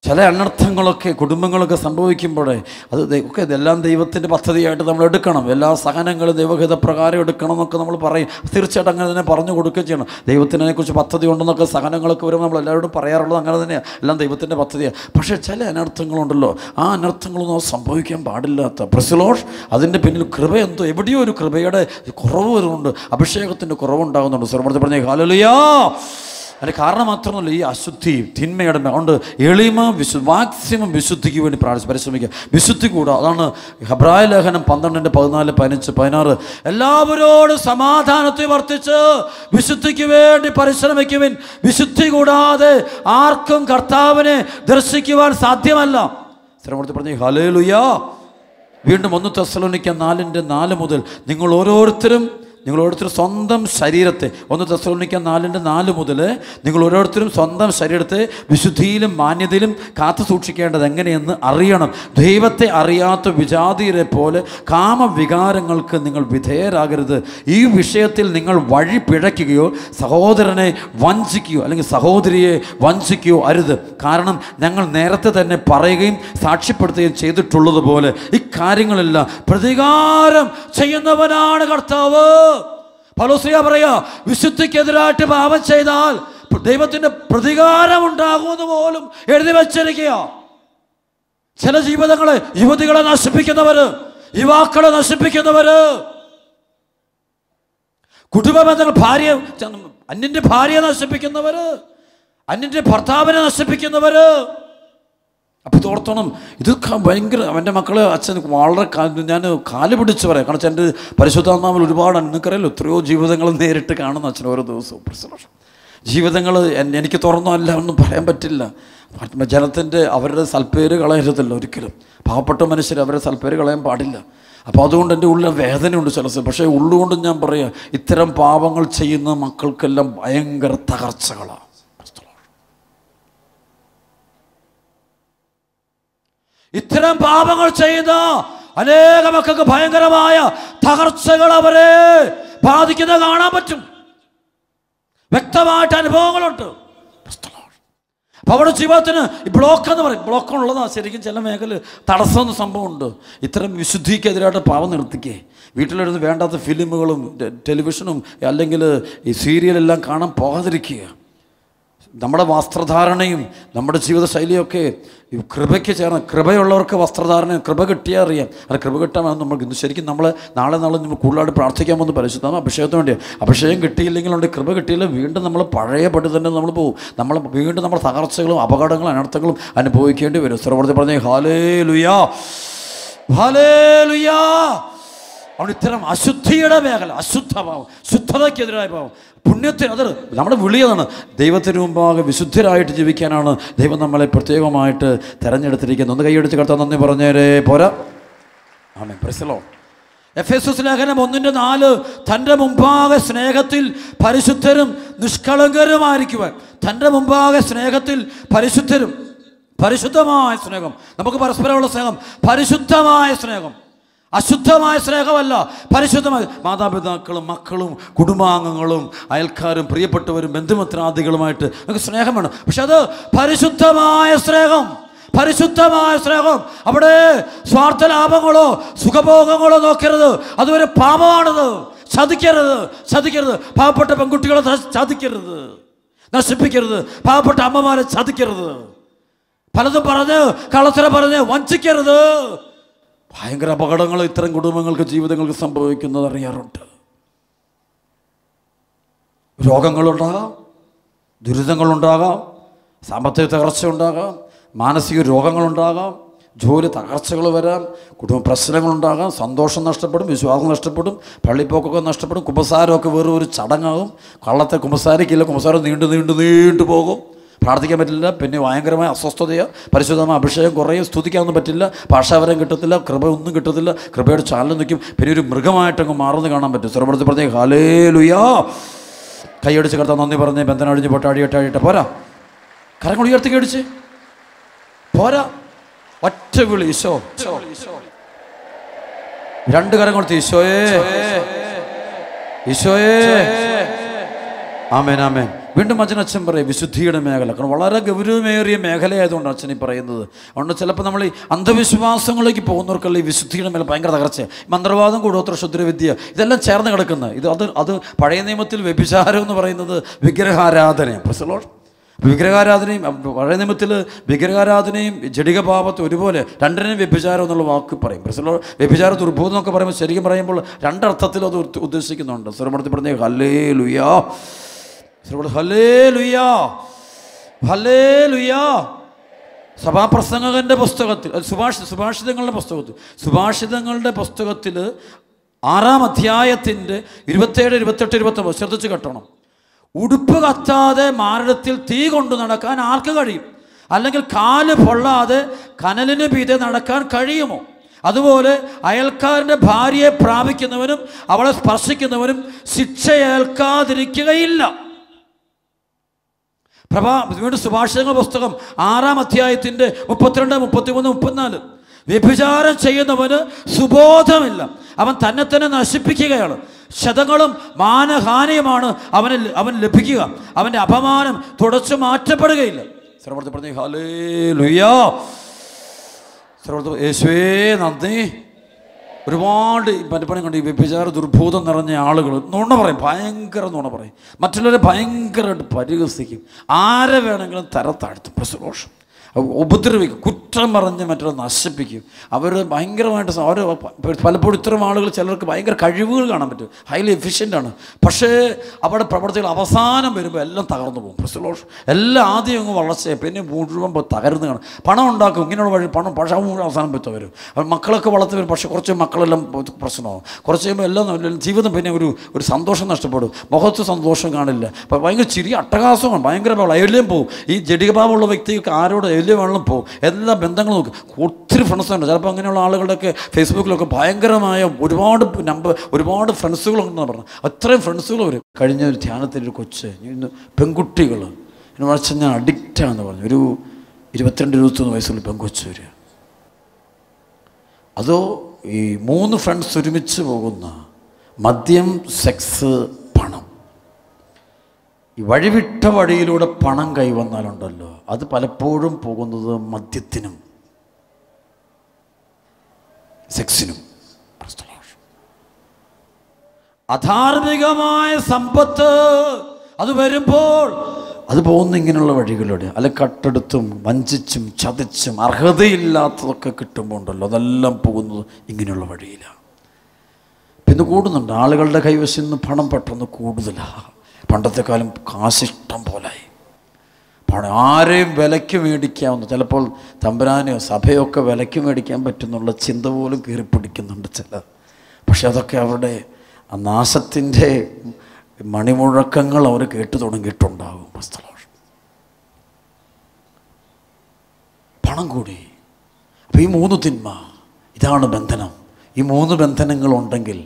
ചില അനർത്ഥങ്ങളൊക്കെ കുടുംബങ്ങളൊക്കെ സംഭവിക്കുമ്പോഴേ ഒക്കെ ഇതെല്ലാം ദൈവത്തിൻ്റെ പദ്ധതിയായിട്ട് നമ്മൾ എടുക്കണം. എല്ലാ സഹനങ്ങളും ദൈവഹിത പ്രകാരം എടുക്കണം എന്നൊക്കെ നമ്മൾ പറയും. തീർച്ചയായിട്ടും അങ്ങനെ തന്നെ പറഞ്ഞു കൊടുക്കുകയും ചെയ്യണം. ദൈവത്തിനെക്കുറിച്ച് പദ്ധതി ഉണ്ടെന്നൊക്കെ സഹനങ്ങളൊക്കെ വരുമ്പോൾ നമ്മൾ എല്ലാവരോടും പറയാറുള്ളത് അങ്ങനെ തന്നെയാണ്. എല്ലാം ദൈവത്തിൻ്റെ പദ്ധതിയാണ്. പക്ഷേ ചില അനർത്ഥങ്ങളുണ്ടല്ലോ, ആ അനർത്ഥങ്ങളൊന്നും സംഭവിക്കാൻ പാടില്ലാത്ത പ്രസിലോഷ് അതിൻ്റെ പിന്നിൽ കൃപ എന്തോ എവിടെയോ ഒരു കൃപയുടെ കുറവ് വരുന്നുണ്ട്, അഭിഷേകത്തിൻ്റെ കുറവുണ്ടാകുന്നുണ്ട്. സർവ്വത്തിൽ പറഞ്ഞേ ഹല്ലേലൂയ. അതിന് കാരണം മാത്രമല്ല ഈ അശുദ്ധി തിന്മയുടെ അതുകൊണ്ട് എളിമ മാക്സിമം വിശുദ്ധിക്ക് വേണ്ടി പരിശ്രമിക്കുക. വിശുദ്ധി കൂടാ. അതാണ് ഹെബ്രായ ലേഖനം 12, 14, 15, 16 എല്ലാവരോടും സമാധാനത്തെ വർത്തിച്ച് വിശുദ്ധിക്ക് വേണ്ടി പരിശ്രമിക്കുവിൻ. വിശുദ്ധി കൂടാതെ ആർക്കും കർത്താവിനെ ദർശിക്കുവാൻ സാധ്യമല്ല. ശ്രമത്തിൽ പറഞ്ഞേ ഹല്ലേലൂയ. വീണ്ടും 1 തെസ്സലോനിക്കർ 4:4 മുതൽ നിങ്ങൾ ഓരോരുത്തരും സ്വന്തം ശരീരത്തെ 1 തെസ്സലോനിക്കർ 4:4 മുതൽ നിങ്ങൾ ഓരോരുത്തരും സ്വന്തം ശരീരത്തെ വിശുദ്ധിയിലും മാന്യതയിലും കാത്തു സൂക്ഷിക്കേണ്ടത് എങ്ങനെയെന്ന് അറിയണം. ദൈവത്തെ അറിയാത്ത വിജാതിയരെ പോലെ കാമവികാരങ്ങൾക്ക് നിങ്ങൾ വിധേയരാകരുത്. ഈ വിഷയത്തിൽ നിങ്ങൾ വഴി പിഴയ്ക്കുകയോ സഹോദരനെ വഞ്ചിക്കുകയോ അല്ലെങ്കിൽ സഹോദരിയെ വഞ്ചിക്കുകയോ അരുത്. കാരണം ഞങ്ങൾ നേരത്തെ തന്നെ പറയുകയും സാക്ഷ്യപ്പെടുത്തുകയും ചെയ്തിട്ടുള്ളതുപോലെ ഇക്കാര്യങ്ങളെല്ലാം പ്രതികാരം ചെയ്യുന്നവനാണ് കർത്താവ്. പൗലോസ് പറയാ, വിശുദ്ധിക്കെതിരായിട്ട് പാപം ചെയ്താൽ ദൈവത്തിന്റെ പ്രതികാരം ഉണ്ടാകുമെന്ന് പോലും എഴുതി വച്ചിരിക്കുക. ചില ജീവിതങ്ങളെ യുവതികളെ നശിപ്പിക്കുന്നവര്, യുവാക്കളെ നശിപ്പിക്കുന്നവര്, കുടുംബ ബന്ധങ്ങൾ അന്യന്റെ ഭാര്യയെ നശിപ്പിക്കുന്നവര്, അന്യന്റെ ഭർത്താവിനെ നശിപ്പിക്കുന്നവര്. അപ്പോൾ തോർത്തോണം ഇതൊക്കെ ഭയങ്കര. എൻ്റെ മക്കളെ അച്ഛൻ വളരെ ഞാൻ കാല് പിടിച്ച് പറയാം. കാരണം എൻ്റെ പരിശുദ്ധാത്മാവിൽ ഒരുപാട് നിങ്ങൾക്കറിയാലോ എത്രയോ ജീവിതങ്ങൾ നേരിട്ട് കാണുന്ന അച്ഛൻ ഓരോ ദിവസവും ജീവിതങ്ങൾ എനിക്ക് തുറന്നല്ല ഒന്നും പറയാൻ പറ്റില്ല. ജനത്തിൻ്റെ അവരുടെ സൽപ്പേര് കളയരുതല്ലോ ഒരിക്കലും. പാവപ്പെട്ട മനുഷ്യർ അവരുടെ സൽപ്പേര് കളയാൻ പാടില്ല. അപ്പോൾ അതുകൊണ്ട് എൻ്റെ ഉള്ളിൽ വേദനയുണ്ട് ചില സമയം. പക്ഷേ ഉള്ളുകൊണ്ട് ഞാൻ പറയാം, ഇത്തരം പാപങ്ങൾ ചെയ്യുന്ന മക്കൾക്കെല്ലാം ഭയങ്കര തകർച്ചകളാണ്. ഇത്തരം പാപങ്ങൾ ചെയ്ത അനേക മക്കൾക്ക് ഭയങ്കരമായ തകർച്ചകൾ അവരെ ബാധിക്കുന്നത് കാണാൻ പറ്റും. വ്യക്തമായിട്ട് അനുഭവങ്ങളുണ്ട്. അപ്പോൾ അവിടെ ജീവിതത്തിന് ഈ ബ്ലോക്ക് എന്ന് പറയും. ബ്ലോക്കുള്ളതാണ് ശരിക്കും. ചില മേഖല തടസ്സമെന്ന സംഭവമുണ്ട്. ഇത്തരം വിശുദ്ധിക്കെതിരായിട്ട് പാവം നിർത്തിക്കേ. വീട്ടിലിരുന്ന് വേണ്ടാത്ത ഫിലിമുകളും ടെലിവിഷനും അല്ലെങ്കിൽ ഈ സീരിയലെല്ലാം കാണാൻ പോകാതിരിക്കുക. നമ്മുടെ വസ്ത്രധാരണയും നമ്മുടെ ജീവിതശൈലിയൊക്കെ കൃപയ്ക്ക് ചേർന്ന്, കൃപയുള്ളവർക്ക് വസ്ത്രധാരണ കൃപ കിട്ടിയാൽ അറിയാം. അത് കൃപ കിട്ടാൻ നമ്മൾ ഇന്ന് ശരിക്കും നാളെ നമ്മൾ കൂടുതലായിട്ട് പ്രാർത്ഥിക്കാൻ പോകുന്ന പരിശുദ്ധമാണ് അഭിഷേകത്തിന് വേണ്ടിയാണ്. അഭിഷേകം കിട്ടിയില്ലെങ്കിലുണ്ട്, കൃപ കിട്ടിയില്ല, വീണ്ടും നമ്മൾ പഴയപടി തന്നെ നമ്മൾ പോകും. വീണ്ടും നമ്മൾ തകർച്ചകളും അപകടങ്ങളും അനർത്ഥങ്ങളും അനുഭവിക്കേണ്ടി വരും. സർവ്വത്തിൽ പറഞ്ഞേ ഹല്ലേലൂയാ, ഹല്ലേലൂയാ. അവിടെ ഇത്തരം അശുദ്ധിയുടെ മേഖല, അശുദ്ധഭാവം, ശുദ്ധതയ്ക്കെതിരായ ഭാവം, പുണ്യത്തിന് അത് നമ്മുടെ വിളിയതാണ്. ദൈവത്തിന് മുമ്പാകെ വിശുദ്ധരായിട്ട് ജീവിക്കാനാണ് ദൈവം നമ്മളെ പ്രത്യേകമായിട്ട് തിരഞ്ഞെടുത്തിരിക്കുന്നത്. ഒന്ന് കൈയടിച്ച് കർത്താൻ നന്ദി പറഞ്ഞേരേ പോരാ. Amen. Praise the lord. Ephesians ലേഖനം 1:4 തൻ്റെ മുമ്പാകെ സ്നേഹത്തിൽ പരിശുദ്ധരും നിഷ്കളങ്കരുമായിരിക്കുവാൻ. തൻ്റെ മുമ്പാകെ സ്നേഹത്തിൽ പരിശുദ്ധരും, പരിശുദ്ധമായ സ്നേഹം. നമുക്ക് പരസ്പരമുള്ള സ്നേഹം പരിശുദ്ധമായ സ്നേഹം, അശുദ്ധമായ സ്നേഹമല്ല, പരിശുദ്ധമായ. മാതാപിതാക്കളും മക്കളും കുടുംബാംഗങ്ങളും അയൽക്കാരും പ്രിയപ്പെട്ടവരും ബന്ധുമിത്രാദികളുമായിട്ട് നമുക്ക് സ്നേഹം വേണം. പക്ഷെ അത് പരിശുദ്ധമായ സ്നേഹം, പരിശുദ്ധമായ സ്നേഹം. അവിടെ സ്വാർത്ഥ ലാഭങ്ങളോ സുഖഭോഗങ്ങളോ നോക്കരുത്. അതൊരു പാപമാണത്. ചതിക്കരുത്. പാവപ്പെട്ട പെൺകുട്ടികളെ ചതിക്കരുത്, നശിപ്പിക്കരുത്. പാവപ്പെട്ട അമ്മമാരെ ചതിക്കരുത്. പലതും പറഞ്ഞ് കള്ളത്തരം പറഞ്ഞ് വഞ്ചിക്കരുത്. ഭയങ്കര അപകടങ്ങൾ ഇത്തരം കുടുംബങ്ങൾക്ക് ജീവിതങ്ങൾക്ക് സംഭവിക്കുന്നത് അറിയാറുണ്ട്. രോഗങ്ങളുണ്ടാകാം, ദുരിതങ്ങളുണ്ടാകാം, സാമ്പത്തിക തകർച്ച ഉണ്ടാകാം, മാനസിക രോഗങ്ങളുണ്ടാകാം, ജോലി തകർച്ചകൾ വരാം, കുടുംബ പ്രശ്നങ്ങളുണ്ടാകാം, സന്തോഷം നഷ്ടപ്പെടും, വിശ്വാസം നഷ്ടപ്പെടും, പള്ളിപ്പോക്കൊക്കെ നഷ്ടപ്പെടും, കുമ്പസാരമൊക്കെ വേറെ ഒരു ചടങ്ങാകും. കള്ളത്തെ കുമ്പസാരിക്കില്ല, കുമ്പസാരം നീണ്ടു പോകും, പ്രാർത്ഥിക്കാൻ പറ്റില്ല, പിന്നെ ഭയങ്കരമായ അസ്വസ്ഥതയാണ്, പരിശുദ്ധമായ അഭിഷേകം കുറയും, സ്തുതിക്കാനൊന്നും പറ്റില്ല, ഭാഷാവരം കിട്ടത്തില്ല, കൃപ ഒന്നും കിട്ടത്തില്ല, കൃപയുടെ ചാനൽ നിൽക്കും, പിന്നെ ഒരു മൃഗമായിട്ടങ്ങ് മാറുന്നത് കാണാൻ പറ്റും. സർവ്വത്തിൽ പറഞ്ഞേ ഹല്ലേലൂയാ. കൈയടിച്ച് കർത്താൻ നന്ദി പറഞ്ഞേ. ബന്ധനം അഴിഞ്ഞ് പോട്ടെ, അടിയട്ടായിട്ട് പോരാ. കരങ്ങൾ ഉയർത്തി കടിച്ച് പോരാ. ഒറ്റ വിളി ഈശോ. രണ്ട് കരം കൊടുത്ത് ഈശോയേ, ഈശോയേ, ആമേൻ ആമേൻ. വീണ്ടും അച്ഛൻ പറയും വിശുദ്ധിയുടെ മേഖല, കാരണം വളരെ ഗൗരവമേറിയ മേഖലയായതുകൊണ്ട് അച്ഛൻ ഈ പറയുന്നത്. അതുകൊണ്ട് ചിലപ്പോൾ നമ്മൾ ഈ അന്ധവിശ്വാസങ്ങളിലേക്ക് പോകുന്നവർക്കുള്ള ഈ വിശുദ്ധിയുടെ മേഖല ഭയങ്കര തകർച്ച, മന്ത്രവാദം, കൂടോത്ര, ക്ഷുദ്രവിദ്യ, ഇതെല്ലാം ചേർന്ന് കിടക്കുന്നത്. അത് പഴയ നിയമത്തിൽ വ്യഭിചാരം എന്ന് പറയുന്നത് വിഗ്രഹാരാധനയാണ്. പ്രസലോഷ് വിഗ്രഹാരാധനയും പഴയ നിയമത്തിൽ വിഗ്രഹാരാധനയും ജഡികപാപത്തും ഒരുപോലെ, രണ്ടിനെയും വ്യഭിചാരം എന്നുള്ള വാക്ക് പറയും. പ്രസലോ വ്യഭിചാര ദുർബോധം എന്നൊക്കെ പറയുമ്പോൾ ശരിക്കും പറയുമ്പോൾ രണ്ടർത്ഥത്തിലും അത് ഉദ്ദേശിക്കുന്നുണ്ട്. സ്വരമടത്തി പറഞ്ഞ ഹല്ലേലൂയാ, ഹല്ലേലൂയാ, ഹല്ലേലൂയാ. സഭാപ്രസംഗകൻ്റെ പുസ്തകത്തിൽ, സുഭാഷിതങ്ങളുടെ പുസ്തകത്തിൽ 6-ാം അധ്യായത്തിൻ്റെ 27, 28, 29 ശ്രദ്ധിച്ച് കേട്ടണം. ഉടുപ്പ് കത്താതെ മാരടത്തിൽ തീ കൊണ്ടു നടക്കാൻ ആർക്ക് കഴിയും? അല്ലെങ്കിൽ കാല് പൊള്ളാതെ കനലിന് മീതെ നടക്കാൻ കഴിയുമോ? അതുപോലെ അയൽക്കാരൻ്റെ ഭാര്യയെ പ്രാപിക്കുന്നവനും അവളെ സ്പർശിക്കുന്നവനും ശിക്ഷയേൽക്കാതിരിക്കുകയില്ല. വീണ്ടും സുഭാഷിതങ്ങളുടെ പുസ്തകം 6-ാം അധ്യായത്തിൻ്റെ 32, 33, 34. വ്യഭിചാരം ചെയ്യുന്നവന് സുബോധമില്ല, അവൻ തന്നെ നശിപ്പിക്കുകയാണ്. ശതങ്ങളും മാനഹാനിയുമാണ് അവൻ ലഭിക്കുക, അവൻ്റെ അപമാനം തുടച്ചു മാറ്റപ്പെടുകയില്ല. സർവ്വത്തിൽ പറഞ്ഞു ഹല്ലേലൂയാ, സർവ്വത്തിൽ യേശുവേ നന്ദി. ഒരുപാട് പലപ്പോഴും കണ്ട് ഈ വ്യഭിചാര ദുർബോധം നിറഞ്ഞ ആളുകൾ നുണ പറയും, ഭയങ്കര നുണ പറയും, മറ്റുള്ളവരെ ഭയങ്കരമായിട്ട് പരിഹസിക്കും, ആരെ വേണമെങ്കിലും തരത്താഴ്ത്തും, പ്രസലോഷം ഉപദ്രവിക്കും, കുറ്റം പറഞ്ഞ് മറ്റുള്ള നശിപ്പിക്കും. അവർ ഭയങ്കരമായിട്ട് അവർ പലപ്പോഴും ഇത്തരം ആളുകൾ ചിലർക്ക് ഭയങ്കര കഴിവുകൾ കാണാൻ പറ്റും, ഹൈലി എഫിഷ്യൻ്റാണ്. പക്ഷേ അവരുടെ പ്രവർത്തികൾ അവസാനം വരുമ്പോൾ എല്ലാം തകർന്നു പോകും. പ്രസലോഷ് എല്ലാം ആദ്യം അങ്ങ് വളർച്ചയെ, പിന്നെ മുഴുവൻ തകർന്ന് കാണും. പണം ഉണ്ടാക്കും, ഇങ്ങനെയുള്ള വഴി പണം പക്ഷേ മുഴുവൻ അവസാനം പറ്റും. അവർ മക്കളൊക്കെ വളർത്തി വരും, പക്ഷേ കുറച്ച് മക്കളെല്ലാം പ്രശ്നമാകും. കുറച്ച് കഴിയുമ്പോൾ എല്ലാം ജീവിതം പിന്നെ ഒരു സന്തോഷം നഷ്ടപ്പെടും, മുഖത്ത് സന്തോഷം കാണില്ല, അപ്പോൾ ഭയങ്കര ചിരി അട്ടഹാസമാണ്, ഭയങ്കര എല്ലാം പോകും. ഈ ജഡികഭാവമുള്ള വ്യക്തിക്ക് ആരോട് വെള്ളം പോകും, എല്ലാ ബന്ധങ്ങളും നോക്കും. ഒത്തിരി ഫ്രണ്ട്സുണ്ട്, ചിലപ്പോൾ അങ്ങനെയുള്ള ആളുകളുടെയൊക്കെ ഫേസ്ബുക്കിലൊക്കെ ഭയങ്കരമായ ഒരുപാട് ഫ്രണ്ട്സുകളുണ്ടെന്ന് പറഞ്ഞു. അത്രയും ഫ്രണ്ട്സുകൾ വരും. കഴിഞ്ഞ ഒരു ധ്യാനത്തിൻ്റെ ഒരു കൊച്ച് പെൺകുട്ടികൾ എന്നെ വിളിച്ച് ഞാൻ അഡിക്റ്റാണെന്ന് പറഞ്ഞു. ഒരു 22, 23 വയസ്സുള്ള പെൺകൊച്ച് വരിക. അതോ ഈ 3 ഫ്രണ്ട്സ് ഒരുമിച്ച് പോകുന്ന മദ്യം, സെക്സ്, പണം. ഈ വഴിവിട്ട വഴിയിലൂടെ പണം കൈവന്നാലുണ്ടല്ലോ, അത് പലപ്പോഴും പോകുന്നത് മദ്യത്തിനും സെക്സിനും. അധാർമികമായ സമ്പത്ത് അത് വരുമ്പോൾ അത് പോകുന്ന ഇങ്ങനെയുള്ള വഴികളിലൂടെ, അല്ലെ കട്ടെടുത്തും വഞ്ചിച്ചും ചതിച്ചും അർഹതയില്ലാത്തതൊക്കെ കിട്ടുമ്പോൾ ഉണ്ടല്ലോ, അതെല്ലാം പോകുന്നത് ഇങ്ങനെയുള്ള വഴിയിലാണ്. പിന്നെ കൂടുന്നുണ്ട്, ആളുകളുടെ കൈവശം നിന്ന് പണം പെട്ടെന്ന് കൂടുതലാണ്. പണ്ടത്തെ കാലം കാശിഷ്ടം പോലായി, പണം ആരെയും വിലയ്ക്ക് മേടിക്കാവുന്ന, ചിലപ്പോൾ തമ്പുരാനെയോ സഭയൊക്കെ വിലയ്ക്ക് മേടിക്കാൻ പറ്റുന്നുള്ള ചിന്ത പോലും കീറിപ്പിടിക്കുന്നുണ്ട് ചില. പക്ഷെ അതൊക്കെ അവരുടെ ആ നാശത്തിൻ്റെ മണിമുഴക്കങ്ങൾ അവർ കേട്ടു തുടങ്ങിയിട്ടുണ്ടാകും. പണം കൂടി. അപ്പോൾ ഈ 3 തിന്മ, ഇതാണ് ബന്ധനം. ഈ 3 ബന്ധനങ്ങളുണ്ടെങ്കിൽ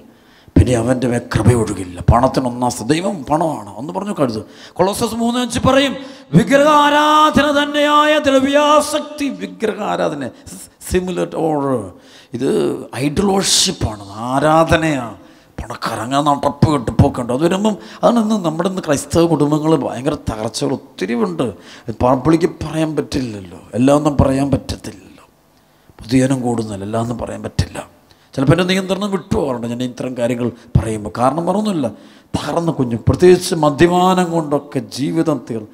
പിന്നെ അവൻ്റെ മേൽ കൃപയൊഴുകില്ല. പണത്തിനൊന്നാം ദൈവം പണമാണ് ഒന്ന് പറഞ്ഞു കരുത്. കൊളോസസ് 3:5 പറയും, വിഗ്രഹാരാധന തന്നെയായ ദ്രവ്യാസക്തി. വിഗ്രഹാരാധന സിമിലർ ഓർ ഇത് ഐഡൽ വർഷിപ്പാണ്, ആരാധനയാണ്. പണക്കാരങ്ങനെ നടപ്പ് കെട്ടിപ്പൊക്കെ ഉണ്ട്. അത് വരുമ്പം അതാണ് നമ്മുടെ ക്രൈസ്തവ കുടുംബങ്ങൾ ഭയങ്കര തകർച്ചകൾ ഒത്തിരി ഉണ്ട്. പബ്ലിക്ക് പറയാൻ പറ്റില്ലല്ലോ, എല്ലാം ഒന്നും പറയാൻ പറ്റത്തില്ലല്ലോ. പൊതുജനം കൂടുന്നില്ല, എല്ലാം ഒന്നും പറയാൻ പറ്റില്ല. ചിലപ്പോൾ എൻ്റെ നിയന്ത്രണം വിട്ടുപോകാറുണ്ട് ഞാൻ ഇത്തരം കാര്യങ്ങൾ പറയുമ്പോൾ. കാരണം പറഞ്ഞൊന്നുമില്ല, തകർന്ന കുഞ്ഞു, പ്രത്യേകിച്ച് മദ്യപാനം കൊണ്ടൊക്കെ ജീവിതം തീർന്നു.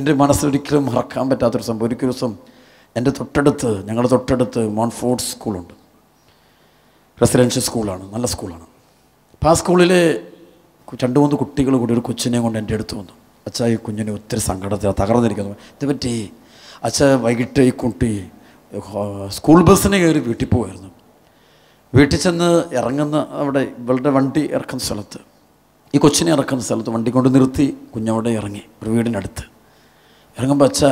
എൻ്റെ മനസ്സിലൊരിക്കലും മറക്കാൻ പറ്റാത്തൊരു സംഭവം. ഒരു ദിവസം ഞങ്ങളുടെ തൊട്ടടുത്ത് മോൺഫോർട്ട് സ്കൂളുണ്ട്, റെസിഡൻഷ്യൽ സ്കൂളാണ്, നല്ല സ്കൂളാണ്. അപ്പോൾ ആ സ്കൂളിലെ 2-3 കുട്ടികൾ കൂടി ഒരു കൊച്ചിനെയും കൊണ്ട് എൻ്റെ അടുത്ത് വന്നു. അച്ഛാ, ഈ കുഞ്ഞിന് ഒത്തിരി സങ്കടത്തിൽ തകർന്നിരിക്കുന്നു, ഇതുപറ്റി അച്ഛാ. വൈകിട്ട് ഈ കുട്ടി സ്കൂൾ ബസ്സിന് കയറി വീട്ടിൽ പോകുമായിരുന്നു. വീട്ടിൽ ചെന്ന് ഇറങ്ങുന്ന അവിടെ ഇവളുടെ വണ്ടി ഇറക്കുന്ന സ്ഥലത്ത്, ഈ കൊച്ചിനെ ഇറക്കുന്ന സ്ഥലത്ത് വണ്ടി കൊണ്ട് നിർത്തി. കുഞ്ഞവിടെ ഇറങ്ങി ഒരു വീടിനടുത്ത് ഇറങ്ങുമ്പോൾ അച്ഛാ,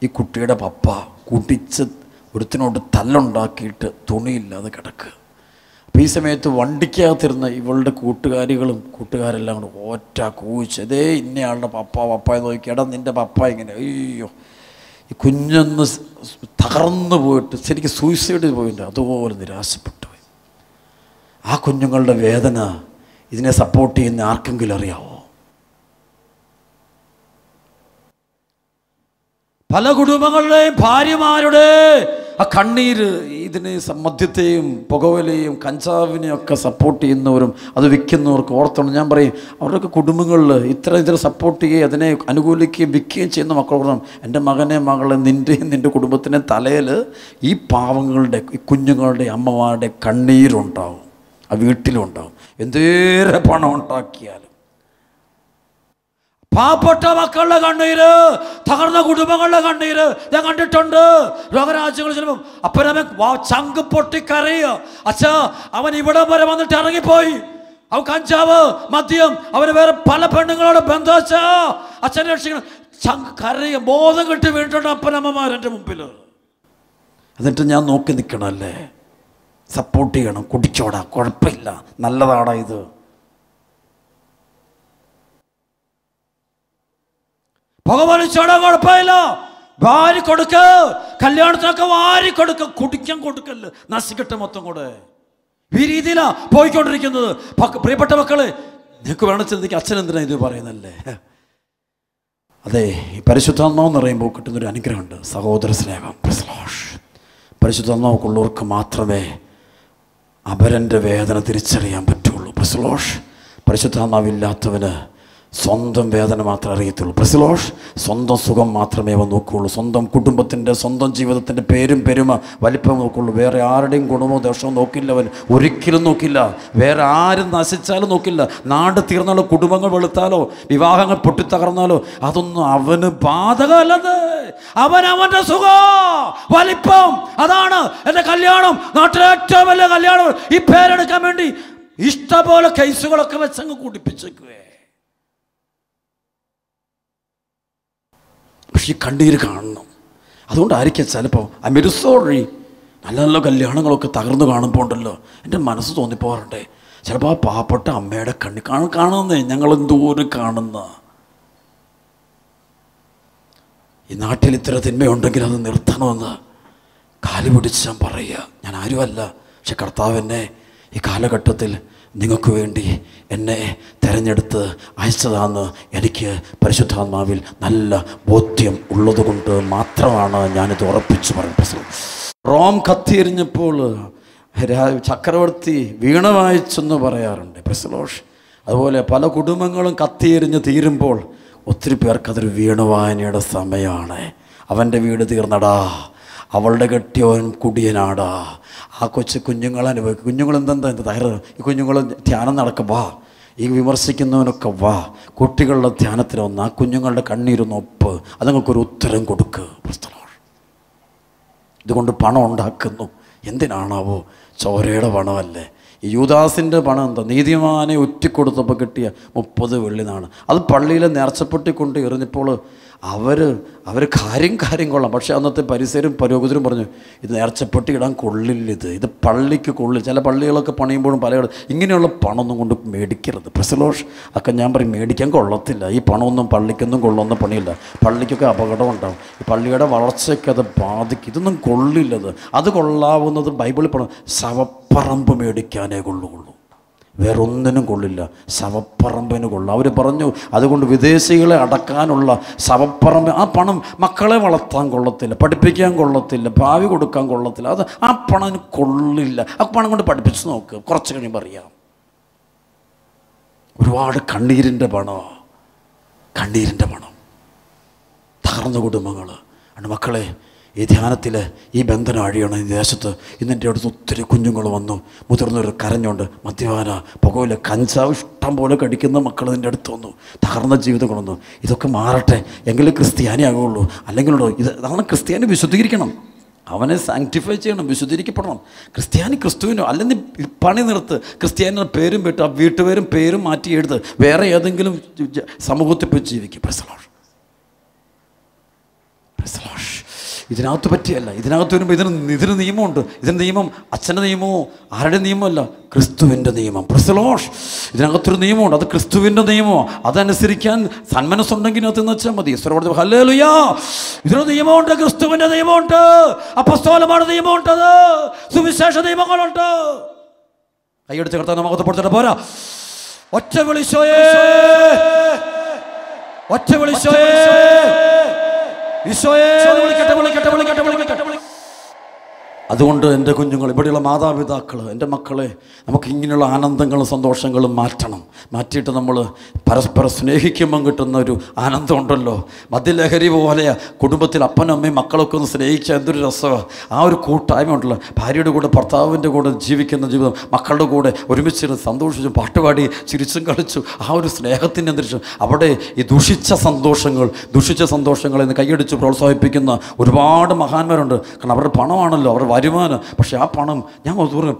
ഈ കുട്ടിയുടെ പപ്പ കുടിച്ച് ഒരുത്തിനോട് തല്ലുണ്ടാക്കിയിട്ട് തുണിയില്ലാതെ കിടക്കുക. അപ്പോൾ ഈ സമയത്ത് വണ്ടിക്കകത്തിരുന്ന ഇവളുടെ കൂട്ടുകാരെല്ലാം കൂടെ ഒറ്റ കൂച്ച്, അതേ ഇന്നയാളുടെ പപ്പ എന്ന് നോക്കി, എടാ നിൻ്റെ പപ്പ ഇങ്ങനെ. അയ്യോ, ഈ കുഞ്ഞൊന്ന് തകർന്നു പോയിട്ട് ശരിക്കും സൂയിസൈഡ് പോയിട്ട് അതുപോലെ നിരാശപ്പെട്ടു പോയി. ആ കുഞ്ഞുങ്ങളുടെ വേദന ഇതിനെ സപ്പോർട്ട് ചെയ്യുന്ന ആർക്കെങ്കിലും അറിയാമോ? പല കുടുംബങ്ങളുടെയും ഭാര്യമാരുടെ ആ കണ്ണീര് ഇതിന് മദ്യത്തെയും പുകവലിയും കഞ്ചാവിനെയും ഒക്കെ സപ്പോർട്ട് ചെയ്യുന്നവരും അത് വിൽക്കുന്നവർക്ക് ഓർത്തോണം. ഞാൻ പറയും, അവരുടെയൊക്കെ കുടുംബങ്ങളിൽ ഇത്ര സപ്പോർട്ട് ചെയ്യുകയും അതിനെ അനുകൂലിക്കുകയും വിൽക്കുകയും ചെയ്യുന്ന മക്കളോട്, എൻ്റെ മകനെ മകളെ, നിൻ്റെ കുടുംബത്തിൻ്റെ തലയിൽ ഈ പാവങ്ങളുടെ, ഈ കുഞ്ഞുങ്ങളുടെ അമ്മമാരുടെ കണ്ണീരുണ്ടാവും, ആ വീട്ടിലുണ്ടാവും. എന്തേറെ പണം ഉണ്ടാക്കിയാലും പാവപ്പെട്ട മക്കളുടെ കണ്ണീര്, തകർന്ന കുടുംബങ്ങളുടെ കണ്ണീര് ഞാൻ കണ്ടിട്ടുണ്ട്. ലോകരാജ്യങ്ങൾ ചിലപ്പം അപ്പനമ്മ ചങ്ക് പൊട്ടിക്കരയുക, അച്ഛാ അവൻ ഇവിടെ വരെ വന്നിട്ട് ഇറങ്ങിപ്പോയി, അവൻ കഞ്ചാവ് മദ്യം അവന് വേറെ പല പെണ്ണുങ്ങളോട് ബന്ധം, അച്ഛാ അച്ഛനെ രക്ഷിക്കണം, ചങ്ക് കരയുക, ബോധം കിട്ടി വീണിട്ടുണ്ട് അപ്പനമ്മമാർ എൻ്റെ മുമ്പിൽ. എന്നിട്ട് ഞാൻ നോക്കി നിൽക്കണമല്ലേ, സപ്പോർട്ട് ചെയ്യണം, കുടിച്ചോടാ കുഴപ്പമില്ല, നല്ലതാടാ ഇത്. പുകവലിച്ചോടാ കുഴപ്പമില്ല, വാരി കൊടുക്ക, കല്യാണത്തിനൊക്കെ വാരി കൊടുക്ക, കുടിക്കാൻ കൊടുക്കല്ല, നശിക്കട്ടെ മൊത്തം കൂടെ. ഈ രീതിയിലാ പോയിക്കൊണ്ടിരിക്കുന്നത്. പ്രിയപ്പെട്ട മക്കളെ, നിങ്ങൾക്ക് വേണം ചിന്തിക്കുക, അച്ഛൻ എന്തിനാ ഇത് പറയുന്നല്ലേ? അതെ, ഈ പരിശുദ്ധാത്മാവെന്ന് പറയുമ്പോൾ കിട്ടുന്നൊരു അനുഗ്രഹമുണ്ട്, സഹോദര സ്നേഹം. പരിശുദ്ധാത്മാവുള്ളവർക്ക് മാത്രമേ അപരൻ്റെ വേദന തിരിച്ചറിയാൻ പറ്റുള്ളൂ. പരിശുദ്ധാത്മാവില്ലാത്തവന് സ്വന്തം വേദന മാത്രമേ അറിയത്തുള്ളൂ. സ്വന്തം സുഖം മാത്രമേ അവൻ നോക്കുകയുള്ളൂ. സ്വന്തം കുടുംബത്തിൻ്റെ, സ്വന്തം ജീവിതത്തിൻ്റെ പേരും പെരുമ വലിപ്പം നോക്കുകയുള്ളൂ. വേറെ ആരുടെയും ഗുണമോ ദോഷമോ നോക്കില്ല അവൻ, ഒരിക്കലും നോക്കില്ല. വേറെ ആരും നശിച്ചാലും നോക്കില്ല. നാട് തീർന്നാലോ, കുടുംബങ്ങൾ വെളുത്താലോ, വിവാഹങ്ങൾ പൊട്ടിത്തകർന്നാലോ അതൊന്നും അവന് ബാധകമല്ലത്. അവൻ്റെ സുഖം വലിപ്പം, അതാണ് എൻ്റെ കല്യാണം, നാട്ടിലെ ഏറ്റവും വലിയ കല്യാണം, ഈ പേരെടുക്കാൻ വേണ്ടി ഇഷ്ടപോലെ കേസുകളൊക്കെ വെച്ചങ്ങ് കൂടിപ്പിച്ചേക്കുവേ. പക്ഷെ ഈ കണ്ണീര് കാണണം. അതുകൊണ്ടായിരിക്കും ചിലപ്പോൾ അമിരുസോറി നല്ല നല്ല കല്യാണങ്ങളൊക്കെ തകർന്നു കാണുമ്പോൾ ഉണ്ടല്ലോ, എൻ്റെ മനസ്സ് തോന്നിപ്പോറുണ്ട്, ചിലപ്പോൾ ആ പാവപ്പെട്ട അമ്മയുടെ കാണുന്നേ ഞങ്ങളെന്തോരം കാണുന്ന. ഈ നാട്ടിൽ ഇത്ര തിന്മയുണ്ടെങ്കിൽ അത് നിർത്തണമെന്ന് കാല് പിടിച്ച് ഞാൻ പറയുക. ഞാൻ ആരുമല്ല, പക്ഷെ കർത്താവ് എന്നെ ഈ കാലഘട്ടത്തിൽ നിങ്ങൾക്ക് വേണ്ടി എന്നെ തിരഞ്ഞെടുത്ത് അയച്ചതാണെന്ന് എനിക്ക് പരിശുദ്ധാത്മാവിൽ നല്ല ബോധ്യം ഉള്ളതുകൊണ്ട് മാത്രമാണ് ഞാനിത് ഉറപ്പിച്ച് പറയുന്നത്. റോം കത്തിയെറിഞ്ഞപ്പോൾ ചക്രവർത്തി വീണ വായിച്ചെന്ന് പറയാറുണ്ട്. അതുപോലെ പല കുടുംബങ്ങളും കത്തിയെറിഞ്ഞ് തീരുമ്പോൾ ഒത്തിരി പേർക്കതൊരു വീണവായനയുടെ സമയമാണ്. അവൻ്റെ വീട് തീർന്നടാ, അവളുടെ കെട്ടിയവൻ കുടിയനാടാ, ആ കുഞ്ഞുങ്ങൾ അനുഭവിക്കും. കുഞ്ഞുങ്ങൾ എന്തെന്താ തകര്, ഈ കുഞ്ഞുങ്ങൾ ധ്യാനം നടക്കും, വാ, ഈ വിമർശിക്കുന്നവനൊക്കെ വാ, കുട്ടികളുടെ ധ്യാനത്തിന് വന്ന് ആ കുഞ്ഞുങ്ങളുടെ കണ്ണീരൊന്ന് ഒപ്പ്, അതുങ്ങൾക്കൊരു ഉത്തരം കൊടുക്ക്. ഇതുകൊണ്ട് പണം ഉണ്ടാക്കുന്നു, എന്തിനാണാവോ? ചോരയുടെ പണമല്ലേ. ഈ യൂദാസിൻ്റെ പണം എന്താ? നീതിമാനെ ഒറ്റിക്കൊടുത്തപ്പോൾ കിട്ടിയ 30 വെള്ളിനാണ്. അത് പള്ളിയിലെ നേർച്ചപ്പെട്ടി കൊണ്ട് എറിഞ്ഞപ്പോൾ അവർ കാര്യം കൊള്ളാം. പക്ഷേ അന്നത്തെ പരിസരും പുരോഗതിരും പറഞ്ഞു, ഇത് നേർച്ചപ്പെട്ടി ഇടാൻ കൊള്ളില്ല, ഇത് പള്ളിക്ക് കൊള്ളില്ല. ചില പള്ളികളൊക്കെ പണിയുമ്പോഴും പലയിടം ഇങ്ങനെയുള്ള പണമൊന്നും കൊണ്ട് മേടിക്കരുത്. ഒക്കെ ഞാൻ പറയും, മേടിക്കാൻ കൊള്ളത്തില്ല. ഈ പണമൊന്നും പള്ളിക്കൊന്നും കൊള്ളുന്ന പണിയില്ല. പള്ളിക്കൊക്കെ അപകടം ഉണ്ടാവും, ഈ പള്ളിയുടെ വളർച്ചയ്ക്ക് അത് ബാധിക്കും. ഇതൊന്നും കൊള്ളില്ലത്. അത് കൊള്ളാവുന്നത് ബൈബിളിൽ പറഞ്ഞു, ശവപ്പറമ്പ് മേടിക്കാനേ കൊള്ളുകയുള്ളൂ, വേറൊന്നിനും കൊള്ളില്ല, ശവപ്പറമ്പിന് കൊള്ളും. അവർ പറഞ്ഞു, അതുകൊണ്ട് വിദേശികളെ അടക്കാനുള്ള ശവപ്പറമ്പ്, ആ പണം മക്കളെ വളർത്താൻ കൊള്ളത്തില്ല, പഠിപ്പിക്കാൻ കൊള്ളത്തില്ല, ഭാവി കൊടുക്കാൻ കൊള്ളത്തില്ല, അത് ആ പണം കൊള്ളില്ല. ആ പണം കൊണ്ട് പഠിപ്പിച്ച് നോക്ക്, കുറച്ച് കഴിയുമ്പോൾ അറിയാം. ഒരുപാട് കണ്ണീരിൻ്റെ പണം തകർന്ന കുടുംബങ്ങൾ. അതുകൊണ്ട് മക്കളെ, ഈ ധ്യാനത്തിൽ ഈ ബന്ധനം അഴിയണം. ഈ ദേശത്ത് ഇന്നെൻ്റെ അടുത്ത് ഒത്തിരി കുഞ്ഞുങ്ങൾ വന്നു, മുതിർന്നവർ കരഞ്ഞുകൊണ്ട്, മദ്യപാന, പുകയില, കഞ്ചാവ് ഇഷ്ടം പോലെ കടിക്കുന്ന മക്കൾ എൻ്റെ അടുത്ത് വന്നു, തകർന്ന ജീവിതങ്ങൾ വന്നു. ഇതൊക്കെ മാറട്ടെ, എങ്കിലും ക്രിസ്ത്യാനി ആകുള്ളൂ. അല്ലെങ്കിലുണ്ടോ, അതാണ് ക്രിസ്ത്യാനി. വിശുദ്ധീകരിക്കണം, അവനെ സാങ്ക്ടിഫൈ ചെയ്യണം, വിശുദ്ധീകരിക്കപ്പെടണം. ക്രിസ്ത്യാനി ക്രിസ്തുവിനോ, അല്ലെങ്കിൽ പണി നിർത്ത്. ക്രിസ്ത്യാനിയുടെ പേരും വിട്ട് ആ വീട്ടുപേരും പേരും മാറ്റി എഴുത്, വേറെ ഏതെങ്കിലും സമൂഹത്തിൽ പോയി ജീവിക്കും. ഇതിനകത്ത് പറ്റിയല്ല. ഇതിനകത്ത് വരുമ്പോൾ ഇതിന് നിയമമുണ്ട്. ഇതിന് നിയമം അച്ഛൻ്റെ നിയമമോ ആരുടെ നിയമമല്ല, ക്രിസ്തുവിൻ്റെ നിയമം. ഇതിനകത്തൊരു നിയമമുണ്ട്, അത് ക്രിസ്തുവിൻ്റെ നിയമമോ. അതനുസരിക്കാൻ സന്മനസ്സുണ്ടെങ്കിൽ അതിന്ന് വെച്ചാൽ മതി. ഹല്ലേലൂയാ. ഇതിന് നിയമമുണ്ട്, ക്രിസ്തുവിൻ്റെ നിയമമുണ്ട്, അപ്പസ്തോലമായ നിയമമുണ്ട്, സുവിശേഷ നിയമങ്ങളുണ്ട്. കൈയടിച്ച് കർത്താവിനെ മഹത്വപ്പെടുത്തിട്ട് പോരാ. ഒറ്റ വിളിച്ചോയേ, ഈശോയെ വിളിക്കട്ടെ, വിളിക്കട്ടെ, വിളിക്കട്ടെ, വിളിക്കട്ടെ. അതുകൊണ്ട് എൻ്റെ കുഞ്ഞുങ്ങൾ, ഇവിടെയുള്ള മാതാപിതാക്കൾ, എൻ്റെ മക്കളെ, നമുക്ക് ഇങ്ങനെയുള്ള ആനന്ദങ്ങളും സന്തോഷങ്ങളും മാറ്റിയിട്ട് നമ്മൾ പരസ്പരം സ്നേഹിക്കുമ്പം കിട്ടുന്ന ഒരു ആനന്ദം ഉണ്ടല്ലോ, മദ്യലഹരി പോലെ. കുടുംബത്തിൽ അപ്പനും അമ്മയും മക്കളൊക്കെ ഒന്ന് സ്നേഹിച്ചാൽ എന്തൊരു രസമാണ്. ആ ഒരു കൂട്ടായ്മ ഉണ്ടല്ലോ, ഭാര്യയുടെ കൂടെ ഭർത്താവിൻ്റെ കൂടെ ജീവിക്കുന്ന ജീവിതം, മക്കളുടെ കൂടെ ഒരുമിച്ചിരുന്ന് സന്തോഷിച്ചും പാട്ടുപാടി ചിരിച്ചും കളിച്ചു, ആ ഒരു സ്നേഹത്തിൻ്റെ അന്തരീക്ഷം. അവിടെ ഈ ദുഷിച്ച സന്തോഷങ്ങൾ എന്ന് കൈയടിച്ച് പ്രോത്സാഹിപ്പിക്കുന്ന ഒരുപാട് മഹാന്മാരുണ്ട്. കാരണം അവരുടെ പണമാണല്ലോ, അവരുടെ വരുമാനം. പക്ഷേ ആ പണം ഞാൻ പറഞ്ഞു,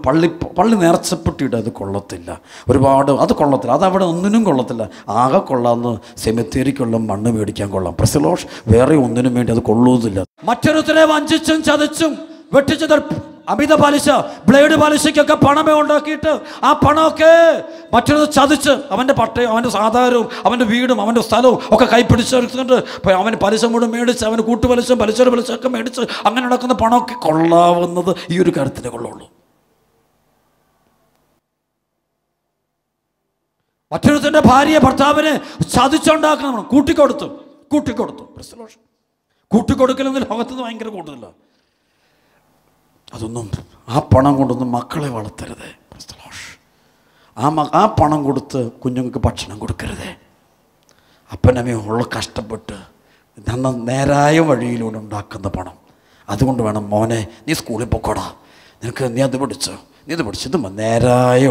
പള്ളി നേർച്ചപ്പെട്ടിട്ട് അത് കൊള്ളത്തില്ല, ഒരുപാട് അത് കൊള്ളത്തില്ല, അതവിടെ ഒന്നിനും കൊള്ളത്തില്ല. ആകെ കൊള്ളാമെന്ന് സെമിത്തേരിക്കുള്ള മണ്ണ് മേടിക്കാൻ കൊള്ളാം. പ്രസലോഷ് വേറെ ഒന്നിനും വേണ്ടി അത് കൊള്ളുന്നില്ല. മറ്റൊരുത്തരെ വഞ്ചിച്ചും ചതച്ചും വെട്ടിച്ചത് അമിത പലിശ, ബ്ലേഡ് പലിശയ്ക്കൊക്കെ പണമേ ഉണ്ടാക്കിയിട്ട് ആ പണമൊക്കെ മറ്റൊരു ചതിച്ച് അവൻ്റെ പട്ടയും അവൻ്റെ സാധാരണവും അവൻ്റെ വീടും അവൻ്റെ സ്ഥലവും ഒക്കെ കൈപ്പിടിച്ചെടുത്തിട്ട് അവന് പലിശ മുഴുവൻ മേടിച്ച് അവന് കൂട്ടുപലിശ പലിശയൊക്കെ മേടിച്ച് അങ്ങനെ നടക്കുന്ന പണമൊക്കെ കൊള്ളാവുന്നത് ഈ ഒരു കാര്യത്തിനെ കൊള്ളുള്ളൂ. മറ്റൊരുത്തൻ്റെ ഭാര്യയെ ഭർത്താവിനെ ചതിച്ചുണ്ടാക്കണം, കൂട്ടിക്കൊടുത്തു. കൂട്ടിക്കൊടുക്കലെന്ന് ലോകത്തുനിന്ന് ഭയങ്കര കൂടുതലാണ്. അതൊന്നും, ആ പണം കൊണ്ടൊന്നും മക്കളെ വളർത്തരുത്. ആ പണം കൊടുത്ത് കുഞ്ഞുങ്ങൾക്ക് ഭക്ഷണം കൊടുക്കരുത്. അപ്പനമ്മയും ഉള്ള കഷ്ടപ്പെട്ട് നേരായ വഴിയിലൂടെ ഉണ്ടാക്കുന്ന പണം, അതുകൊണ്ട് വേണം മോനെ നീ സ്കൂളിൽ പൊക്കോടാ, നീ അത് പഠിച്ചോ, ഇത് നേരായ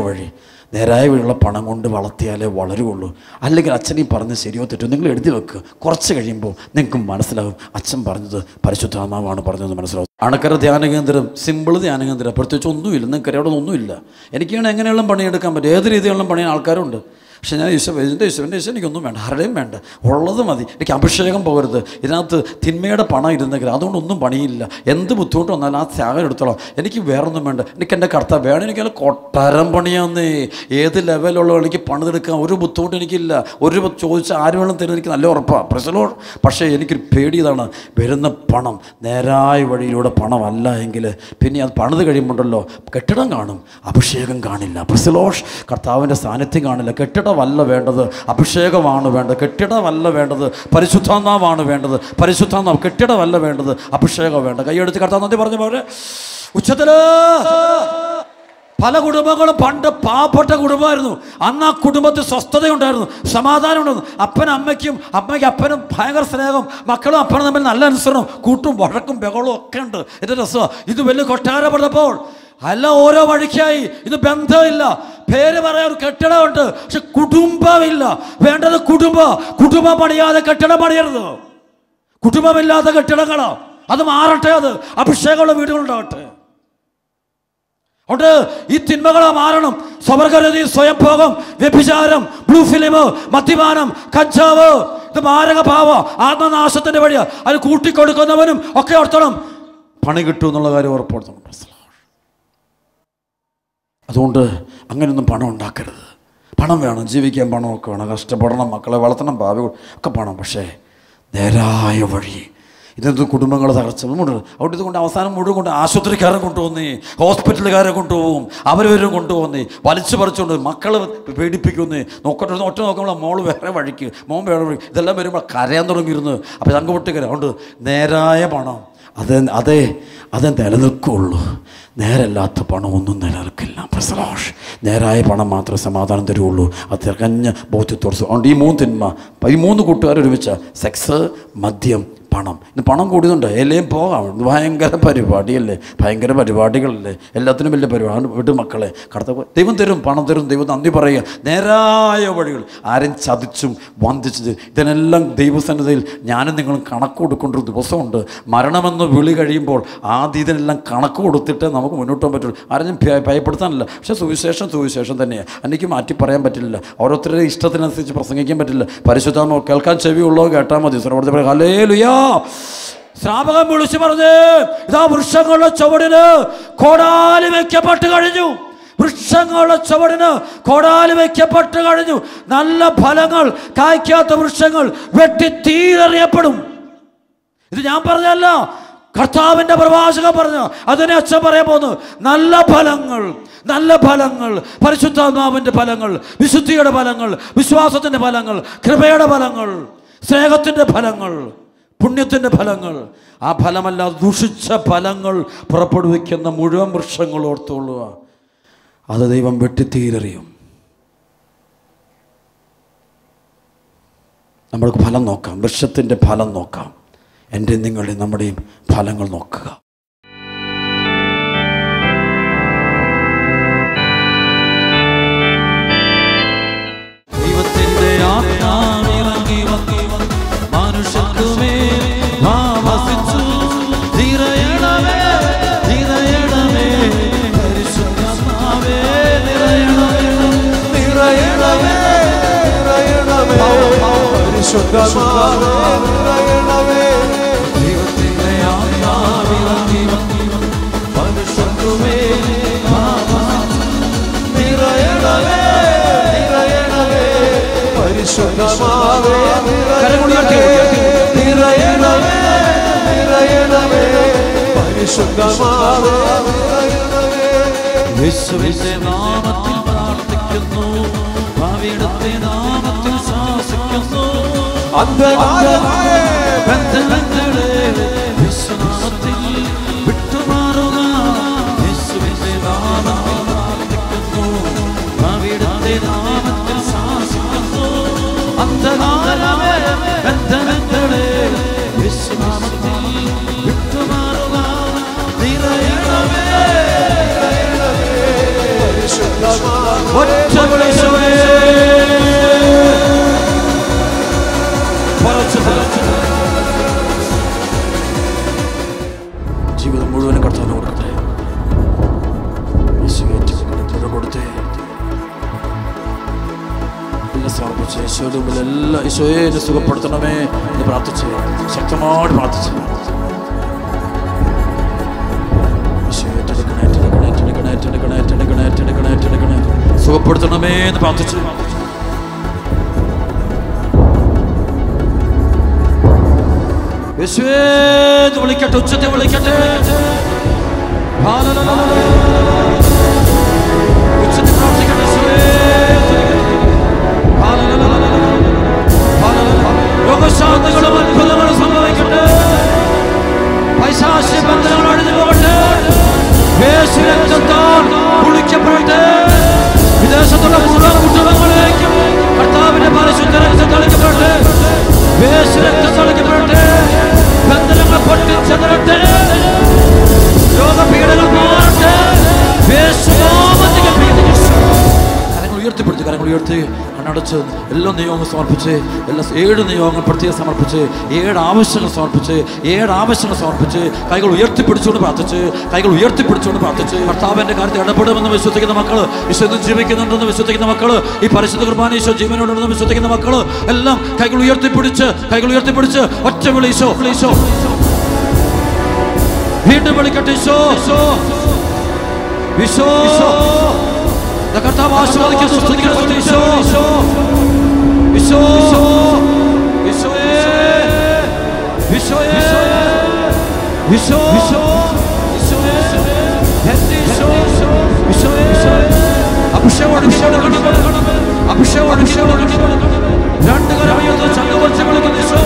വഴിയുള്ള പണം കൊണ്ട് വളർത്തിയാലേ വളരുള്ളൂ. അല്ലെങ്കിൽ അച്ഛനീ പറഞ്ഞ് ശരിയോ തെറ്റോ നിങ്ങൾ എഴുതി വെക്കുക, കുറച്ച് കഴിയുമ്പോൾ നിങ്ങൾക്ക് മനസ്സിലാകും അച്ഛൻ പറഞ്ഞത് പരിശുദ്ധാത്മാവാണ് പറഞ്ഞത് മനസ്സിലാവും. അണക്കര ധ്യാന കേന്ദ്രം, സിമ്പിൾ ധ്യാന കേന്ദ്രം, പ്രത്യേകിച്ച് ഒന്നുമില്ല, നിങ്ങൾക്ക് അവിടെ ഒന്നുമില്ല. എനിക്കാണ് എങ്ങനെയുള്ള പണിയെടുക്കാൻ പറ്റും, ഏത് രീതിയിലുള്ള പണിയാണ് ആൾക്കാരുണ്ട്. പക്ഷെ ഞാൻ എൻ്റെ ഈശോ എനിക്കൊന്നും വേണ്ട, ആരുടെയും വേണ്ട, ഉള്ളത് മതി. എനിക്ക് അഭിഷേകം പോകരുത്, ഇതിനകത്ത് തിന്മയുടെ പണം ഇരുന്നെങ്കിൽ അതുകൊണ്ടൊന്നും പണിയില്ല. എന്ത് ബുദ്ധിമുട്ട് വന്നാലും ആ ത്യാഗം എടുത്തോളാം, എനിക്ക് വേറൊന്നും വേണ്ട, എനിക്ക് എൻ്റെ കർത്താവ് വേണം. എനിക്കല്ല കൊട്ടാരം പണിയാന്നേ, ഏത് ലെവലുള്ള എനിക്ക് പണിതെടുക്കാൻ ഒരു ബുദ്ധിമുട്ട് എനിക്കില്ല. ചോദിച്ചാൽ ആര് വേണം തരുന്നത് എനിക്ക് നല്ല ഉറപ്പാണ്. പ്രസലോ. പക്ഷേ എനിക്കൊരു പേടി ഇതാണ്, വരുന്ന പണം നേരായ വഴിയിലൂടെ പണമല്ല എങ്കിൽ പിന്നെ അത് പണിത് കഴിയുമ്പോണ്ടല്ലോ കെട്ടിടം കാണും, അഭിഷേകം കാണില്ല. പ്രസലോഷ്, കർത്താവിൻ്റെ സാന്നിധ്യം കാണില്ല. കെട്ടിടമല്ല വേണ്ടത്, അഭിഷേകമാണ് വേണ്ടത്. കെട്ടിടമല്ല വേണ്ടത്, പരിശുദ്ധാത്മാവാണ് വേണ്ടത്. പരിശുദ്ധാത്മാവ്, കെട്ടിടമല്ല വേണ്ടത്, അഭിഷേകം വേണ്ട. കൈയടിച്ച് കർത്താവ് നന്ദി പറഞ്ഞ പോലെ ഉച്ചത്തില് പല കുടുംബങ്ങളും പണ്ട് പാവപ്പെട്ട കുടുംബമായിരുന്നു. അന്ന് ആ കുടുംബത്തിൽ സ്വസ്ഥതയുണ്ടായിരുന്നു, സമാധാനം ഉണ്ടായിരുന്നു. അമ്മയ്ക്ക് അപ്പനും ഭയങ്കര സ്നേഹം, മക്കളും അപ്പനും തമ്മിൽ നല്ല അനുസരണം, കൂട്ടും വഴക്കും ബഹളവും ഒക്കെ ഉണ്ട്. എൻ്റെ രസമാണ്. ഇത് വലിയ കൊട്ടാരപ്പെട്ടപ്പോൾ അല്ല, ഓരോ വഴിക്കായി. ഇത് ബന്ധമില്ല, പേര് പറയാൻ ഒരു കെട്ടിടമുണ്ട്, പക്ഷെ കുടുംബമില്ല. വേണ്ടത് കുടുംബം പണിയാതെ കെട്ടിടം പണിയരുത്. കുടുംബമില്ലാത്ത കെട്ടിടങ്ങളോ, അത് മാറട്ടെ, അത് അഭിഷേകമുള്ള വീടുകളുണ്ടാവട്ടെ. അതുകൊണ്ട് ഈ തിന്മകളെ മാറണം. സ്വവർഗരതി, സ്വയംഭോഗം, വ്യഭിചാരം, ബ്ലൂ ഫിലിം, മദ്യപാനം, കഞ്ചാവ്, ഇത് മാരക ഭാവ ആത്മനാശത്തിന്റെ വഴിയാ. അത് കൂട്ടിക്കൊടുക്കുന്നവനും ഒക്കെ ഓർത്തണം, പണി കിട്ടും എന്നുള്ള കാര്യം ഉറപ്പുവരുത്തണം. അതുകൊണ്ട് അങ്ങനെയൊന്നും പണം ഉണ്ടാക്കരുത്. പണം വേണം, ജീവിക്കാൻ പണമൊക്കെ വേണം, കഷ്ടപ്പെടണം, മക്കളെ വളർത്തണം, ഭാവി ഒക്കെ പണം. പക്ഷേ നേരായ വഴി, ഇതെന്ത് കുടുംബങ്ങളെ തകർച്ചമുണ്ട്. അവിടെ ഇതുകൊണ്ട് അവസാനം മുഴുവൻ കൊണ്ട് ആശുപത്രിക്കാരെ കൊണ്ടുപോകുന്നേ, ഹോസ്പിറ്റലുകാരെ കൊണ്ടുപോകും, അവരവരും കൊണ്ടുപോകുന്നേ, വലിച്ചു പറിച്ചുകൊണ്ട് മക്കളെ പേടിപ്പിക്കുന്നേ. ഒറ്റ നോക്കുമ്പോൾ മോള് വേറെ വഴിക്ക്, മോൻ വേറെ വഴി, ഇതെല്ലാം വരുമ്പോൾ കരയാൻ തുടങ്ങിയിരുന്നു. അപ്പോൾ തങ്കപൊട്ടിക്കര. അതുകൊണ്ട് നേരായ പണം അതേ നിലനിൽക്കുള്ളൂ. നേരല്ലാത്ത പണം ഒന്നും നിലനിൽക്കില്ല. പ്രസലോഷ്, നേരായ പണം മാത്രമേ സമാധാനം തരുള്ളൂ. അത് തികഞ്ഞ ബോധ്യത്തോട്. അതുകൊണ്ട് ഈ മൂന്ന് കൂട്ടുകാരൊരുമിച്ച സെക്സ്, മദ്യം, പണം. ഇന്ന് പണം കൂടിയുണ്ട്, എല്ലാം പോകാം. ഭയങ്കര പരിപാടികളല്ലേ, എല്ലാത്തിനും വലിയ പരിപാടി. വിട്ട് മക്കളെ, കടത്ത ദൈവം തരും, പണം തരും, ദൈവം നന്ദി പറയുക. നേരായ വഴികൾ, ആരും ചതിച്ചും വന്ദിച്ചത്, ഇതിനെല്ലാം ദൈവസന്നിധിയിൽ ഞാനും നിങ്ങളും കണക്ക് കൊടുക്കേണ്ട ഒരു ദിവസമുണ്ട്. മരണമെന്ന് വിളി കഴിയുമ്പോൾ ആദ്യം ഇതിനെല്ലാം കണക്ക് കൊടുത്തിട്ട് നമുക്ക് മുന്നോട്ട് പോകാൻ പറ്റുള്ളൂ. ആരും ഭയപ്പെടുത്താനല്ല. പക്ഷേ സുവിശേഷം തന്നെയാണ്, എനിക്ക് മാറ്റി പറയാൻ പറ്റില്ല. ഓരോരുത്തരുടെ ഇഷ്ടത്തിനനുസരിച്ച് പ്രസംഗിക്കാൻ പറ്റില്ല. പരിശുദ്ധാത്മാവ് കേൾക്കാൻ ചെവിയുള്ളവർ കേട്ടാൽ മതി. ഹല്ലേലൂയ. ശ്രാപകം വിളിച്ചു പറഞ്ഞ്, ഇതാ വൃക്ഷങ്ങളുടെ ചുവടിന് കോടാലി വയ്ക്കപ്പെട്ട് കഴിഞ്ഞു. വൃക്ഷങ്ങളുടെ ചുവടിന് കോടാലി വയ്ക്കപ്പെട്ട് കഴിഞ്ഞു. നല്ല ഫലങ്ങൾ കായ്ക്കാത്ത വൃക്ഷങ്ങൾ വെട്ടി തീരെറിയപ്പെടും. ഇത് ഞാൻ പറഞ്ഞല്ല, കർത്താവിൻ്റെ പ്രവാചകൻ പറഞ്ഞു. അതിനെ അച്ഛൻ പറയാൻ പോകുന്നു. നല്ല ഫലങ്ങൾ, പരിശുദ്ധാത്മാവിൻ്റെ ഫലങ്ങൾ, വിശുദ്ധിയുടെ ഫലങ്ങൾ, വിശ്വാസത്തിൻ്റെ ഫലങ്ങൾ, കൃപയുടെ ഫലങ്ങൾ, സ്നേഹത്തിൻ്റെ ഫലങ്ങൾ, പുണ്യത്തിൻ്റെ ഫലങ്ങൾ. ആ ഫലമല്ല, ദുഷിച്ച ഫലങ്ങൾ പുറപ്പെടുവിക്കുന്ന മുഴുവൻ വൃക്ഷങ്ങൾ ഓർത്തുകൊള്ളുക, അത് ദൈവം വെട്ടിത്തീരെറിയും. നമ്മൾക്ക് ഫലം നോക്കാം, വൃക്ഷത്തിൻ്റെ ഫലം നോക്കാം. എൻ്റെ നിങ്ങളുടെയും നമ്മുടെയും ഫലങ്ങൾ നോക്കുക. ദൈവത്തിൻ്റെ ആത്മാവിറങ്ങി വന്നു മനുഷ്യർക്കുമേൽ വസിച്ചു. നിറയണമേ നിറയണമേ പരിശുദ്ധാത്മാവേ, നിറയണമേ നിറയണമേ നിറയണമേ പരിശുദ്ധാത്മാവേ, നിറയണമേ. ദൈവത്തിൻ്റെ ആത്മാവിറങ്ങി വന്നു മനുഷ്യർക്കുമേൽ വസിച്ചു. നിറയണമേ നിറയണമേ പരിശുദ്ധാത്മാവേ, നിറയണമേ നിറയണമേ നിറയണമേ പരിശുദ്ധാത്മാവേ, നിറയണമേ. യേശുവിന്റെ നാമത്തിൽ പ്രാർത്ഥിക്കുന്നു, ഭാവിയുടെ നാമത്തിൽ ശാസിക്കുന്നു. അന്ധകാരമായ ബന്ധനങ്ങളെ യേശുനാമത്തിൽ വിട്ടുമാറുക. യേശുവിന്റെ നാമത്തിൽ പ്രാർത്ഥിക്കുന്നു, ഭാവിയുടെ നാമത്തിൽ ശാസിക്കുന്നു. അന്ധകാരമായ ബന്ധനങ്ങളെ യേശുനാമത്തിൽ വിട്ടുമാറുക. നിറയണമേ നിറയണമേ പരിശുദ്ധാത്മാവേ, ഒറ്റ വിളിച്ചുവേ ജീവിതം മുഴുവനും കർത്താവിന് കൊടുക്കട്ടെ. കൊടുത്തേ സമർപ്പിച്ച് ഈശോയുടെ മുമ്പിൽ എല്ലാം ഈശോയെ എന്നെ സുഖപ്പെടുത്തണമേ എന്ന് പ്രാർത്ഥിച്ച് ശക്തമായിട്ട് പ്രാർത്ഥിച്ച് സുഖപ്പെടുത്തണമേ എന്ന് പ്രാർത്ഥിച്ചു. യേശുവേ എന്ന് വിളിക്കട്ടെ, ഉച്ചത്തെ വിളിക്കട്ടെ, ഉച്ചത്തെ പ്രാർത്ഥിക്കട്ടെ. രോഗശാന്തികളും അത്ഭുതങ്ങളും സംഭവിക്കട്ടെ. പൈശാചിക ബന്ധനങ്ങൾ അഴിഞ്ഞു പോകട്ടെ. യേശു രക്തത്താൽ കുളിക്കപ്പെടട്ടെ. വിദേശത്തുള്ള മുഴുവൻ കുടുംബങ്ങളിലേക്കും കർത്താവിന്റെ പരിശുദ്ധ രക്തം തളിക്കപ്പെടട്ടെ. യേശു രക്തം തളിക്കപ്പെടട്ടെ. ബന്ധനങ്ങൾ പൊട്ടിച്ചെതറട്ടെ. രോഗപീഠകൾ മാറട്ടെ. യേശു നാമത്തിൽ ഉയർത്തിപ്പെടുത്തി കരങ്ങൾ ഉയർത്തി കണ്ണടച്ച് എല്ലാ നിയോഗങ്ങൾ സമർപ്പിച്ച്, എല്ലാ 7 നിയോഗങ്ങൾ പ്രത്യേകം സമർപ്പിച്ച്, 7 ആവശ്യങ്ങൾ സമർപ്പിച്ച്, 7 ആവശ്യങ്ങൾ സമർപ്പിച്ച് കൈകൾ ഉയർത്തിപ്പിടിച്ചുകൊണ്ട് പ്രാർത്ഥിച്ച്, കൈകൾ ഉയർത്തിപ്പിടിച്ചുകൊണ്ട് പ്രാർത്ഥിച്ച് കർത്താവിൻ്റെ കാര്യത്തിൽ ഇടപെടുമെന്ന് വിശ്വസിക്കുന്ന മക്കൾ, ഈശോ ജീവിക്കുന്നുണ്ടെന്ന് വിശ്വസിക്കുന്ന മക്കൾ, ഈ പരിശുദ്ധ കുർബാന ഈശോ ജീവനോടുണ്ടെന്ന് വിശ്വസിക്കുന്ന മക്കൾ എല്ലാം കൈകൾ ഉയർത്തിപ്പിടിച്ച് ഒറ്റ വിളി ഈശോ ഈശോ. വീണ്ടും വിളിക്കട്ടെ ഈശോ ഈശോ. കർത്താവ് ആശീർവദിക്കുന്നു. ഈശോ ഈശോ ഈശോയേ ഈശോയേ ഈശോ ഈശോയേ അഭിഷേകം 2 കരം ഉയർത്തി ചങ്കുവച്ച് വിളിക്കുന്നു ഈശോ.